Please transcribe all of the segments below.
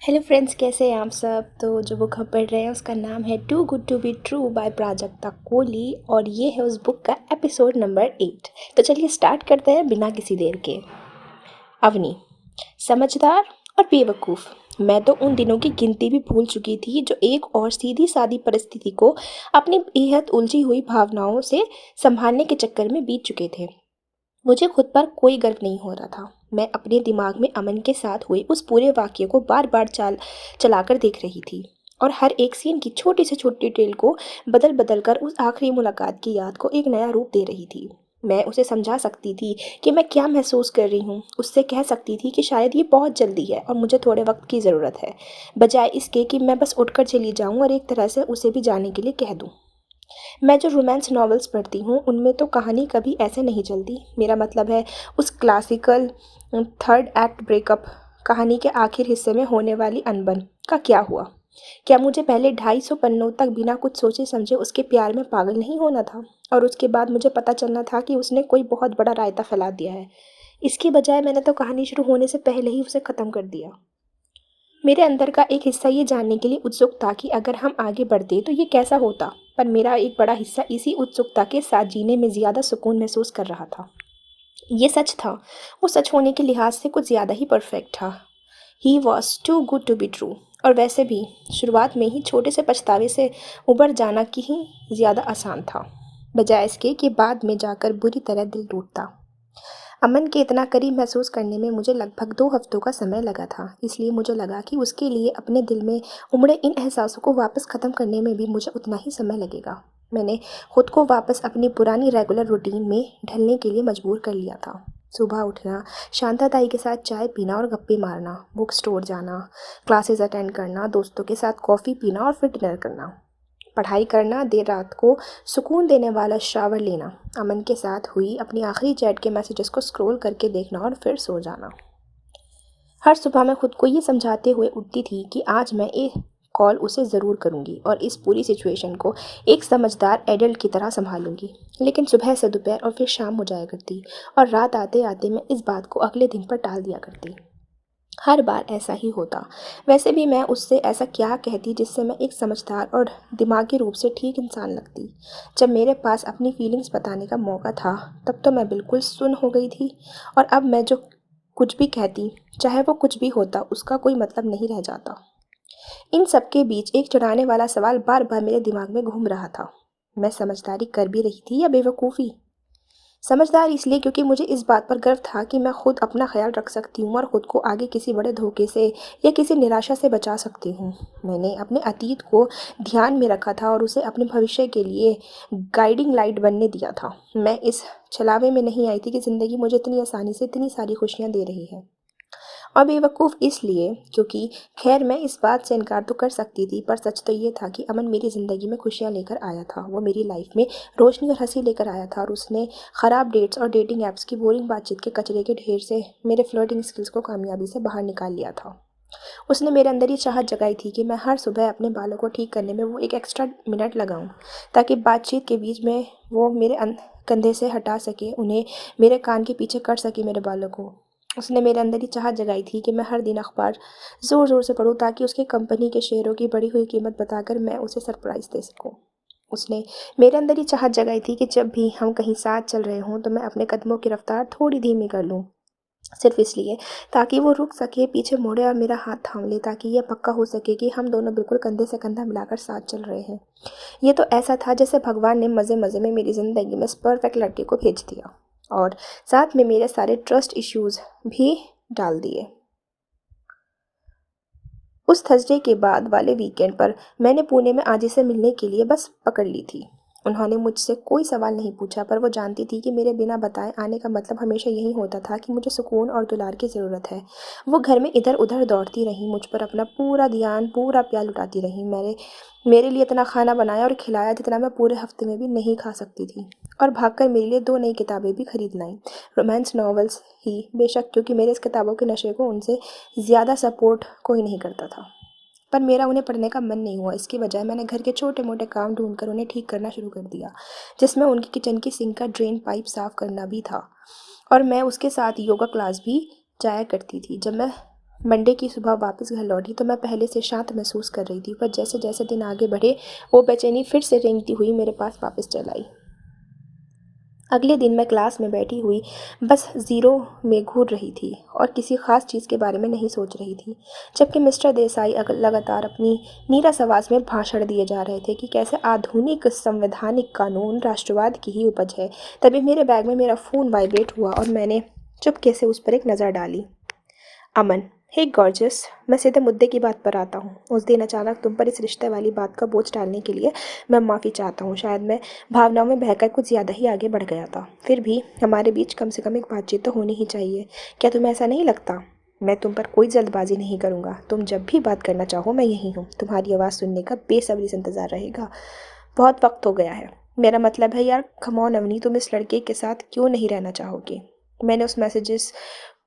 Hello friends, कैसे हैं आप सब। तो जो बुक हम पढ़ रहे हैं उसका नाम है too good to be true by Prajakta Koli और ये है उस बुक का एपिसोड नंबर 8। तो चलिए स्टार्ट करते हैं बिना किसी देर के। अवनी, समझदार और बेवकूफ़। मैं तो उन दिनों की गिनती भी भूल चुकी थी जो एक और सीधी सादी परिस्थिति को अपनी बेहद उलझी हुई भावनाओं से संभालने के चक्कर में बीत चुके थे। मुझे खुद पर कोई गर्व नहीं हो रहा था। मैं अपने दिमाग में अमन के साथ हुए उस पूरे वाक़ये को बार-बार चलाकर देख रही थी और हर एक सीन की छोटी से छोटी डिटेल को बदल-बदल कर उस आखिरी मुलाकात की याद को एक नया रूप दे रही थी। मैं उसे समझा सकती थी कि मैं क्या महसूस कर रही हूँ, उससे कह सकती थी कि शायद ये बहुत जल्दी है और मुझे थोड़े वक़्त की ज़रूरत है, बजाय इसके कि मैं बस उठकर चली जाऊँ और एक तरह से उसे भी जाने के लिए कह दूँ। मैं जो रोमांस नॉवेल्स पढ़ती हूँ उनमें तो कहानी कभी ऐसे नहीं चलती। मेरा मतलब है उस क्लासिकल थर्ड एक्ट ब्रेकअप कहानी के आखिर हिस्से में होने वाली अनबन का क्या हुआ। क्या मुझे पहले 250 पन्नों तक बिना कुछ सोचे समझे उसके प्यार में पागल नहीं होना था और उसके बाद मुझे पता चलना था कि उसने कोई बहुत बड़ा रायता फैला दिया है। इसकी बजाय मैंने तो कहानी शुरू होने से पहले ही उसे ख़त्म कर दिया। मेरे अंदर का एक हिस्सा ये जानने के लिए उत्सुक था कि अगर हम आगे बढ़ते तो ये कैसा होता, पर मेरा एक बड़ा हिस्सा इसी उत्सुकता के साथ जीने में ज़्यादा सुकून महसूस कर रहा था। ये सच था, वो सच होने के लिहाज से कुछ ज़्यादा ही परफेक्ट था। He was too good to be true. और वैसे भी शुरुआत में ही छोटे से पछतावे से उबर जाना की ही ज़्यादा आसान था, बजाय इसके कि बाद में जाकर बुरी तरह दिल टूटता। अमन के इतना करीब महसूस करने में मुझे लगभग 2 हफ्तों का समय लगा था, इसलिए मुझे लगा कि उसके लिए अपने दिल में उमड़े इन एहसासों को वापस ख़त्म करने में भी मुझे उतना ही समय लगेगा। मैंने खुद को वापस अपनी पुरानी रेगुलर रूटीन में ढलने के लिए मजबूर कर लिया था। सुबह उठना, शांता ताई के साथ चाय पीना और गप्पे मारना, बुक स्टोर जाना, क्लासेस अटेंड करना, दोस्तों के साथ कॉफ़ी पीना और फिर डिनर करना, पढ़ाई करना, देर रात को सुकून देने वाला शावर लेना, अमन के साथ हुई अपनी आखिरी चैट के मैसेजेस को स्क्रॉल करके देखना और फिर सो जाना। हर सुबह मैं खुद को ये समझाते हुए उठती थी कि आज मैं एक कॉल उसे ज़रूर करूँगी और इस पूरी सिचुएशन को एक समझदार एडल्ट की तरह संभालूंगी। लेकिन सुबह से दोपहर और फिर शाम हो जाया करती और रात आते आते मैं इस बात को अगले दिन पर टाल दिया करती। हर बार ऐसा ही होता। वैसे भी मैं उससे ऐसा क्या कहती जिससे मैं एक समझदार और दिमागी रूप से ठीक इंसान लगती। जब मेरे पास अपनी फीलिंग्स बताने का मौका था तब तो मैं बिल्कुल सुन्न हो गई थी और अब मैं जो कुछ भी कहती, चाहे वो कुछ भी होता, उसका कोई मतलब नहीं रह जाता। इन सब के बीच एक चिढ़ाने वाला सवाल बार बार मेरे दिमाग में घूम रहा था। मैं समझदारी कर भी रही थी या बेवकूफ़ी? समझदार इसलिए क्योंकि मुझे इस बात पर गर्व था कि मैं खुद अपना ख्याल रख सकती हूँ और खुद को आगे किसी बड़े धोखे से या किसी निराशा से बचा सकती हूँ। मैंने अपने अतीत को ध्यान में रखा था और उसे अपने भविष्य के लिए गाइडिंग लाइट बनने दिया था। मैं इस छलावे में नहीं आई थी कि ज़िंदगी मुझे इतनी आसानी से इतनी सारी खुशियाँ दे रही है। और बेवकूफ़ इसलिए क्योंकि खैर मैं इस बात से इनकार तो कर सकती थी, पर सच तो ये था कि अमन मेरी ज़िंदगी में खुशियाँ लेकर आया था। वो मेरी लाइफ में रोशनी और हंसी लेकर आया था और उसने ख़राब डेट्स और डेटिंग ऐप्स की बोरिंग बातचीत के कचरे के ढेर से मेरे फ्लर्टिंग स्किल्स को कामयाबी से बाहर निकाल लिया था। उसने मेरे अंदर ये चाहत जगाई थी कि मैं हर सुबह अपने बालों को ठीक करने में वो एक एक्स्ट्रा मिनट लगाऊं, ताकि बातचीत के बीच में वो मेरे कंधे से हटा सके, उन्हें मेरे कान के पीछे कर सके मेरे बालों को। उसने मेरे अंदर ये चाहत जगाई थी कि मैं हर दिन अखबार ज़ोर ज़ोर से पढूं ताकि उसकी कंपनी के शेयरों की बढ़ी हुई कीमत बताकर मैं उसे सरप्राइज़ दे सकूं। उसने मेरे अंदर ये चाहत जगाई थी कि जब भी हम कहीं साथ चल रहे हों तो मैं अपने कदमों की रफ्तार थोड़ी धीमी कर लूं, सिर्फ इसलिए ताकि वो रुक सके, पीछे मुड़े और मेरा हाथ थाम ले, ताकि यह पक्का हो सके कि हम दोनों बिल्कुल कंधे से कंधा मिलाकर साथ चल रहे हैं। ये तो ऐसा था जैसे भगवान ने मज़े मज़े में मेरी ज़िंदगी में इस परफेक्ट लड़के को भेज दिया और साथ में मेरे सारे ट्रस्ट इश्यूज़ भी डाल दिए। उस थर्सडे के बाद वाले वीकेंड पर मैंने पुणे में आजी से मिलने के लिए बस पकड़ ली थी। उन्होंने मुझसे कोई सवाल नहीं पूछा, पर वो जानती थी कि मेरे बिना बताए आने का मतलब हमेशा यही होता था कि मुझे सुकून और दुलार की ज़रूरत है। वो घर में इधर उधर दौड़ती रहीं, मुझ पर अपना पूरा ध्यान, पूरा प्यार लुटाती रहीं। मेरे मेरे लिए इतना खाना बनाया और खिलाया जितना मैं पूरे हफ्ते में भी नहीं खा सकती थी, और भागकर मेरे लिए 2 नई किताबें भी खरीद लाई, रोमांस नॉवेल्स ही बेशक, क्योंकि मेरे इस किताबों के नशे को उनसे ज़्यादा सपोर्ट कोई नहीं करता था। पर मेरा उन्हें पढ़ने का मन नहीं हुआ। इसकी बजाय मैंने घर के छोटे मोटे काम ढूंढकर उन्हें ठीक करना शुरू कर दिया, जिसमें उनकी किचन की सिंक का ड्रेन पाइप साफ़ करना भी था। और मैं उसके साथ योगा क्लास भी जाया करती थी। जब मैं मंडे की सुबह वापस घर लौटी तो मैं पहले से शांत महसूस कर रही थी, पर जैसे जैसे दिन आगे बढ़े वो बेचैनी फिर से रेंगती हुई मेरे पास वापस चल आई। अगले दिन मैं क्लास में बैठी हुई बस ज़ीरो में घूर रही थी और किसी ख़ास चीज़ के बारे में नहीं सोच रही थी, जबकि मिस्टर देसाई लगातार अपनी नीरस आवाज़ में भाषण दिए जा रहे थे कि कैसे आधुनिक संवैधानिक कानून राष्ट्रवाद की ही उपज है। तभी मेरे बैग में मेरा फ़ोन वाइब्रेट हुआ और मैंने चुपके से उस पर एक नज़र डाली। अमन, हे गॉर्जियस, मैं सीधे मुद्दे की बात पर आता हूँ। उस दिन अचानक तुम पर इस रिश्ते वाली बात का बोझ डालने के लिए मैं माफ़ी चाहता हूँ। शायद मैं भावनाओं में बहकर कुछ ज़्यादा ही आगे बढ़ गया था। फिर भी हमारे बीच कम से कम एक बातचीत तो होनी ही चाहिए। क्या तुम्हें ऐसा नहीं लगता? मैं तुम पर कोई जल्दबाजी नहीं करूँगा। तुम जब भी बात करना चाहो मैं यहीं हूँ। तुम्हारी आवाज़ सुनने का बेसब्री से इंतज़ार रहेगा। बहुत वक्त हो गया है। मेरा मतलब है यार, कम ऑन अवनी, तुम इस लड़के के साथ क्यों नहीं रहना चाहोगी? मैंने उस मैसेजेस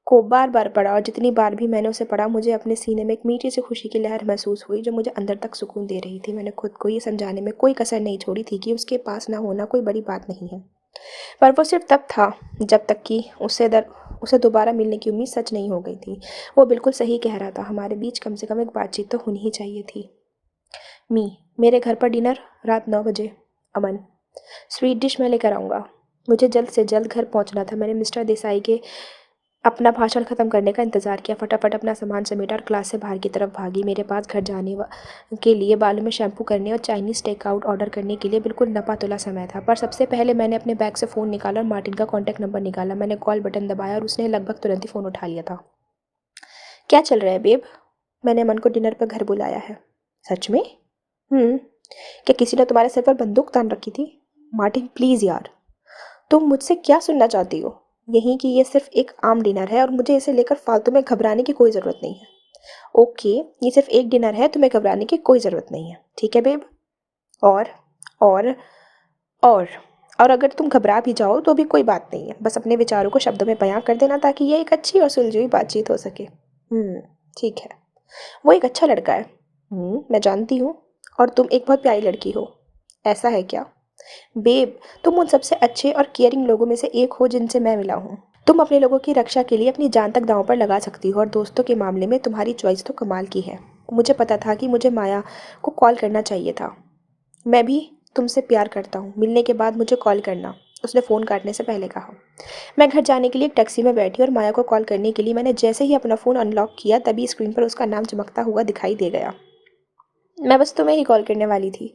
को बार बार पढ़ा और जितनी बार भी मैंने उसे पढ़ा मुझे अपने सीने में एक मीठी सी खुशी की लहर महसूस हुई जो मुझे अंदर तक सुकून दे रही थी। मैंने खुद को ये समझाने में कोई कसर नहीं छोड़ी थी कि उसके पास ना होना कोई बड़ी बात नहीं है, पर वो सिर्फ तब था जब तक कि उसे दोबारा मिलने की उम्मीद सच नहीं हो गई थी। वो बिल्कुल सही कह रहा था, हमारे बीच कम से कम एक बातचीत तो होनी ही चाहिए थी। मेरे घर पर डिनर रात 9 बजे। अमन, स्वीट डिश मैं लेकर आऊँगा। मुझे जल्द से जल्द घर पहुँचना था। मैंने मिस्टर देसाई के अपना भाषण ख़त्म करने का इंतज़ार किया, फटाफट अपना सामान समेटा और क्लास से बाहर की तरफ भागी। मेरे पास घर जाने के लिए बालों में शैम्पू करने और चाइनीज़ टेक आउट ऑर्डर करने के लिए बिल्कुल नपा-तुला समय था। पर सबसे पहले मैंने अपने बैग से फ़ोन निकाला और मार्टिन का कॉन्टैक्ट नंबर निकाला। मैंने कॉल बटन दबाया और उसने लगभग तुरंत ही फ़ोन उठा लिया था। क्या चल रहा है बेब? मैंने अमन को डिनर पर घर बुलाया है। सच में? क्या किसी ने तुम्हारे सिर पर बंदूक तान रखी थी? मार्टिन प्लीज़ यार, तुम मुझसे क्या सुनना चाहती हो? यही कि ये सिर्फ एक आम डिनर है और मुझे इसे लेकर फालतू में घबराने की कोई ज़रूरत नहीं है। ओके, ये सिर्फ एक डिनर है, तुम्हें घबराने की कोई ज़रूरत नहीं है, ठीक है बेब? और और और और अगर तुम घबरा भी जाओ तो भी कोई बात नहीं है, बस अपने विचारों को शब्दों में बयां कर देना ताकि ये एक अच्छी और सुलझी हुई बातचीत हो सके। ठीक है। वो एक अच्छा लड़का है। मैं जानती हूँ। और तुम एक बहुत प्यारी लड़की हो। ऐसा है क्या? बेब, तुम उन सबसे अच्छे और केयरिंग लोगों में से एक हो जिनसे मैं मिला हूँ। तुम अपने लोगों की रक्षा के लिए अपनी जान तक दांव पर लगा सकती हो और दोस्तों के मामले में तुम्हारी चॉइस तो कमाल की है। मुझे पता था कि मुझे माया को कॉल करना चाहिए था। मैं भी तुमसे प्यार करता हूँ, मिलने के बाद मुझे कॉल करना, उसने फ़ोन काटने से पहले कहा। मैं घर जाने के लिए एक टैक्सी में बैठी और माया को कॉल करने के लिए मैंने जैसे ही अपना फ़ोन अनलॉक किया तभी स्क्रीन पर उसका नाम चमकता हुआ दिखाई दे गया। मैं बस तुम्हें ही कॉल करने वाली थी,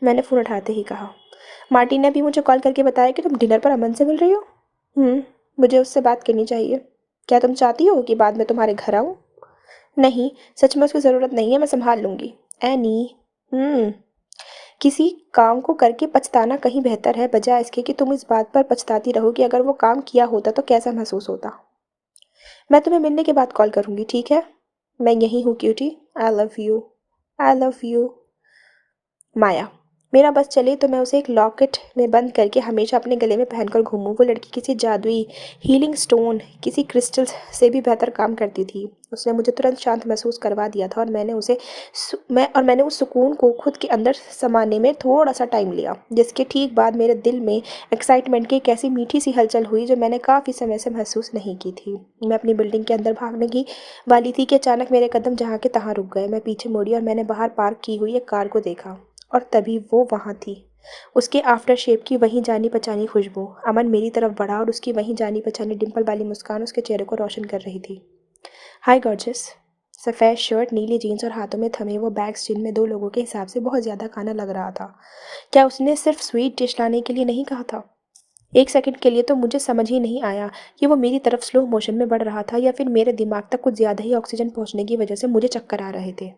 मैंने फ़ोन उठाते ही कहा। मार्टिन ने भी मुझे कॉल करके बताया कि तुम डिनर पर अमन से मिल रही हो। मुझे उससे बात करनी चाहिए। क्या तुम चाहती हो कि बाद में तुम्हारे घर आऊँ? नहीं, सच में उसकी ज़रूरत नहीं है, मैं संभाल लूँगी। एनी। किसी काम को करके पछताना कहीं बेहतर है बजाय इसके कि तुम इस बात पर पछताती रहो कि अगर वो काम किया होता तो कैसा महसूस होता। मैं तुम्हें मिलने के बाद कॉल करूँगी, ठीक है? मैं यहीं हूँ cutie. I love you. I love you. Maya, मेरा बस चले तो मैं उसे एक लॉकेट में बंद करके हमेशा अपने गले में पहनकर घूमूं। वो लड़की किसी जादुई हीलिंग स्टोन, किसी क्रिस्टल से भी बेहतर काम करती थी। उसने मुझे तुरंत शांत महसूस करवा दिया था और मैंने उस सुकून को खुद के अंदर समाने में थोड़ा सा टाइम लिया, जिसके ठीक बाद मेरे दिल में एक्साइटमेंट की एक ऐसी मीठी सी हलचल हुई जो मैंने काफ़ी समय से महसूस नहीं की थी। मैं अपनी बिल्डिंग के अंदर भागने की वाली थी कि अचानक मेरे कदम जहाँ के तहाँ रुक गए। मैं पीछे मुड़ी और मैंने बाहर पार्क की हुई एक कार को देखा और तभी वो वहाँ थी, उसके आफ्टर शेव की वहीं जानी पहचानी खुशबू। अमन मेरी तरफ बढ़ा और उसकी वहीं जानी पहचानी डिंपल वाली मुस्कान उसके चेहरे को रोशन कर रही थी। हाय गॉर्जियस। सफ़ेद शर्ट, नीली जीन्स और हाथों में थमे वो बैग्स जिनमें दो लोगों के हिसाब से बहुत ज़्यादा खाना लग रहा था। क्या उसने सिर्फ स्वीट डिश लाने के लिए नहीं कहा था? एक सेकंड के लिए तो मुझे समझ ही नहीं आया कि वो मेरी तरफ स्लो मोशन में बढ़ रहा था या फिर मेरे दिमाग तक कुछ ज़्यादा ही ऑक्सीजन पहुंचने की वजह से मुझे चक्कर आ रहे थे,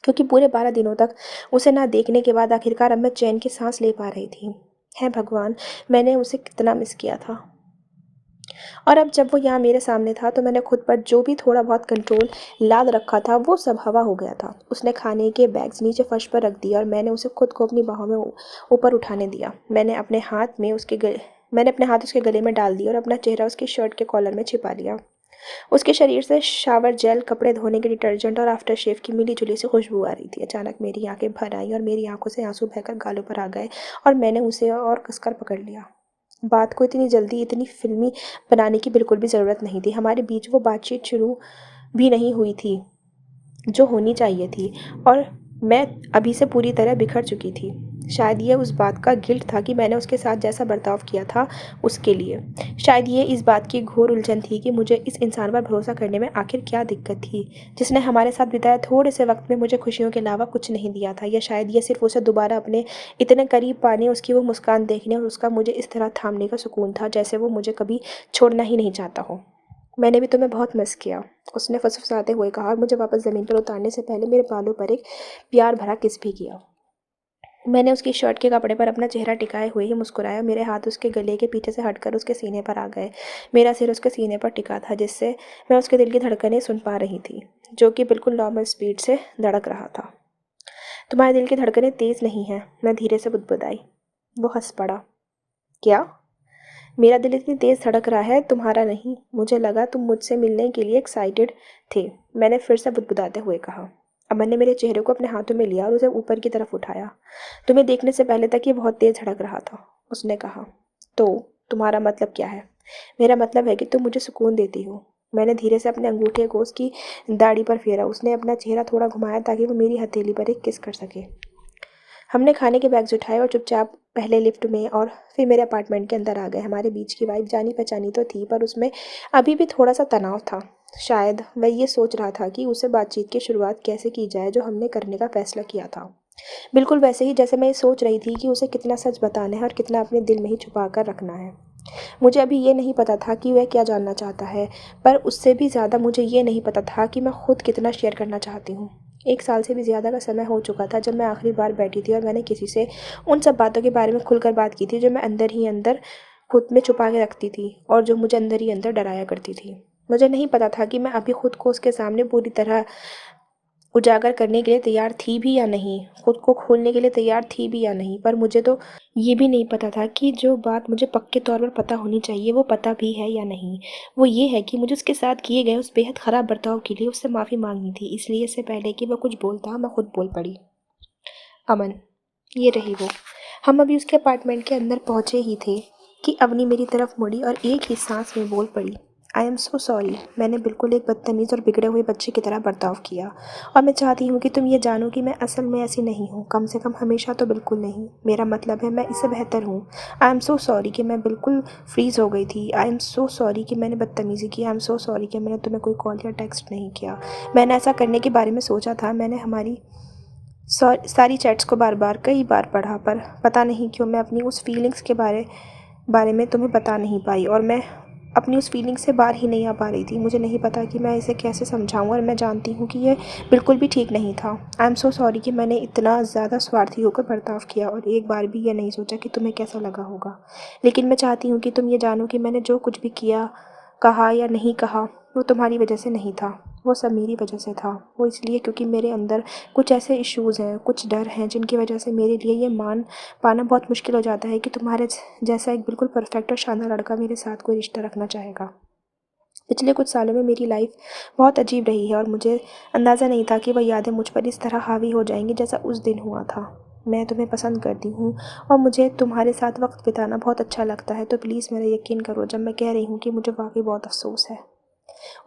क्योंकि पूरे 12 दिनों तक उसे ना देखने के बाद आखिरकार अब मैं चैन की सांस ले पा रही थी। हे भगवान, मैंने उसे कितना मिस किया था। और अब जब वो यहाँ मेरे सामने था तो मैंने खुद पर जो भी थोड़ा बहुत कंट्रोल लाद रखा था वो सब हवा हो गया था। उसने खाने के बैग्स नीचे फर्श पर रख दिया और मैंने उसे खुद को अपनी बाहों में ऊपर उठाने दिया। मैंने अपने हाथ उसके गले में डाल दिया और अपना चेहरा उसकी शर्ट के कॉलर में छिपा लिया। उसके शरीर से शावर जेल, कपड़े धोने के डिटर्जेंट और आफ्टर शेव की मिली जुली सी खुशबू आ रही थी। अचानक मेरी आंखें भर आई और मेरी आंखों से आंसू बहकर गालों पर आ गए और मैंने उसे और कसकर पकड़ लिया। बात को इतनी जल्दी, इतनी फिल्मी बनाने की बिल्कुल भी ज़रूरत नहीं थी। हमारे बीच वो बातचीत शुरू भी नहीं हुई थी जो होनी चाहिए थी, और मैं अभी से पूरी तरह बिखर चुकी थी। शायद ये उस बात का गिल्ट था कि मैंने उसके साथ जैसा बर्ताव किया था उसके लिए। शायद ये इस बात की घोर उलझन थी कि मुझे इस इंसान पर भरोसा करने में आखिर क्या दिक्कत थी, जिसने हमारे साथ बिताए थोड़े से वक्त में मुझे खुशियों के अलावा कुछ नहीं दिया था। या शायद ये सिर्फ उसे दोबारा अपने इतने करीब पाने, उसकी वो मुस्कान देखने और उसका मुझे इस तरह थामने का सुकून था जैसे वो मुझे कभी छोड़ना ही नहीं चाहता हो। मैंने भी तुम्हें बहुत मिस किया, उसने फुसफुसाते हुए कहा, और मुझे वापस ज़मीन पर उतारने से पहले मेरे बालों पर एक प्यार भरा किस भी किया। मैंने उसकी शर्ट के कपड़े पर अपना चेहरा टिकाए हुए ही मुस्कुराया। मेरे हाथ उसके गले के पीछे से हटकर उसके सीने पर आ गए। मेरा सिर उसके सीने पर टिका था, जिससे मैं उसके दिल की धड़कनें सुन पा रही थी, जो कि बिल्कुल नॉर्मल स्पीड से धड़क रहा था। तुम्हारे दिल की धड़कनें तेज़ नहीं हैं, मैं धीरे से बुदबुदाई। वो हंस पड़ा। क्या? मेरा दिल इतनी तेज़ धड़क रहा है, तुम्हारा नहीं। मुझे लगा तुम मुझसे मिलने के लिए एक्साइटेड थे, मैंने फिर से बुदबुदाते हुए कहा। अमन ने मेरे चेहरे को अपने हाथों में लिया और उसे ऊपर की तरफ उठाया। तुम्हें देखने से पहले तक ये बहुत तेज़ धड़क रहा था, उसने कहा। तो तुम्हारा मतलब क्या है? मेरा मतलब है कि तुम मुझे सुकून देती हो। मैंने धीरे से अपने अंगूठे को उसकी दाढ़ी पर फेरा। उसने अपना चेहरा थोड़ा घुमाया ताकि वो मेरी हथेली पर एक किस कर सके। हमने खाने के बैग्स उठाए और चुपचाप पहले लिफ्ट में और फिर मेरे अपार्टमेंट के अंदर आ गए। हमारे बीच की वाइब जानी पहचानी तो थी, पर उसमें अभी भी थोड़ा सा तनाव था। शायद वह ये सोच रहा था कि उसे बातचीत की शुरुआत कैसे की जाए जो हमने करने का फैसला किया था। बिल्कुल वैसे ही जैसे मैं ये सोच रही थी कि उसे कितना सच बताना है और कितना अपने दिल में ही छुपा कर रखना है। मुझे अभी ये नहीं पता था कि वह क्या जानना चाहता है, पर उससे भी ज़्यादा मुझे ये नहीं पता था कि मैं खुद कितना शेयर करना चाहती हूँ। 1 साल से भी ज़्यादा का समय हो चुका था जब मैं आखिरी बार बैठी थी और मैंने किसी से उन सब बातों के बारे में खुलकर बात की थी जो मैं अंदर ही अंदर खुद में छुपा के रखती थी और जो मुझे अंदर ही अंदर डराया करती थी। मुझे नहीं पता था कि मैं अभी खुद को उसके सामने पूरी तरह उजागर करने के लिए तैयार थी भी या नहीं, खुद को खोलने के लिए तैयार थी भी या नहीं। पर मुझे तो ये भी नहीं पता था कि जो बात मुझे पक्के तौर पर पता होनी चाहिए वो पता भी है या नहीं। वो ये है कि मुझे उसके साथ किए गए उस बेहद ख़राब बर्ताव के लिए उससे माफ़ी मांगनी थी। इसलिए इससे पहले कि वह कुछ बोलता, मैं खुद बोल पड़ी। अमन, ये रही वो। हम अभी उसके अपार्टमेंट के अंदर पहुंचे ही थे कि अवनी मेरी तरफ मुड़ी और एक ही सांस में बोल पड़ी, आई एम सो सॉरी। मैंने बिल्कुल एक बदतमीज़ और बिगड़े हुए बच्चे की तरह बर्ताव किया, और मैं चाहती हूँ कि तुम ये जानो कि मैं असल में ऐसी नहीं हूँ, कम से कम हमेशा तो बिल्कुल नहीं। मेरा मतलब है मैं इससे बेहतर हूँ। आई एम सो सॉरी कि मैं बिल्कुल फ्रीज़ हो गई थी। आई एम सो सॉरी कि मैंने बदतमीज़ी की। आई एम सो सॉरी कि मैंने तुम्हें कोई कॉल या टेक्स्ट नहीं किया। मैंने ऐसा करने के बारे में सोचा था। मैंने हमारी सारी चैट्स को बार बार कई बार पढ़ा, पर पता नहीं क्यों मैं अपनी उस फीलिंग्स के बारे बारे में तुम्हें बता नहीं पाई, और मैं अपनी उस फीलिंग से बाहर ही नहीं आ पा रही थी। मुझे नहीं पता कि मैं इसे कैसे समझाऊं, और मैं जानती हूँ कि ये बिल्कुल भी ठीक नहीं था। आई एम सो सॉरी कि मैंने इतना ज़्यादा स्वार्थी होकर बर्ताव किया और एक बार भी ये नहीं सोचा कि तुम्हें कैसा लगा होगा। लेकिन मैं चाहती हूँ कि तुम ये जानो कि मैंने जो कुछ भी किया, कहा या नहीं कहा, वो तुम्हारी वजह से नहीं था। वो सब मेरी वजह से था। वो इसलिए क्योंकि मेरे अंदर कुछ ऐसे इश्यूज़ हैं, कुछ डर हैं, जिनकी वजह से मेरे लिए ये मान पाना बहुत मुश्किल हो जाता है कि तुम्हारे जैसा एक बिल्कुल परफेक्ट और शानदार लड़का मेरे साथ कोई रिश्ता रखना चाहेगा। पिछले कुछ सालों में मेरी लाइफ बहुत अजीब रही है, और मुझे अंदाज़ा नहीं था कि वह यादें मुझ पर इस तरह हावी हो जाएंगी जैसा उस दिन हुआ था। मैं तुम्हें पसंद करती हूँ और मुझे तुम्हारे साथ वक्त बिताना बहुत अच्छा लगता है, तो प्लीज़ मेरा यकीन करो जब मैं कह रही हूँ कि मुझे वाकई बहुत अफसोस है।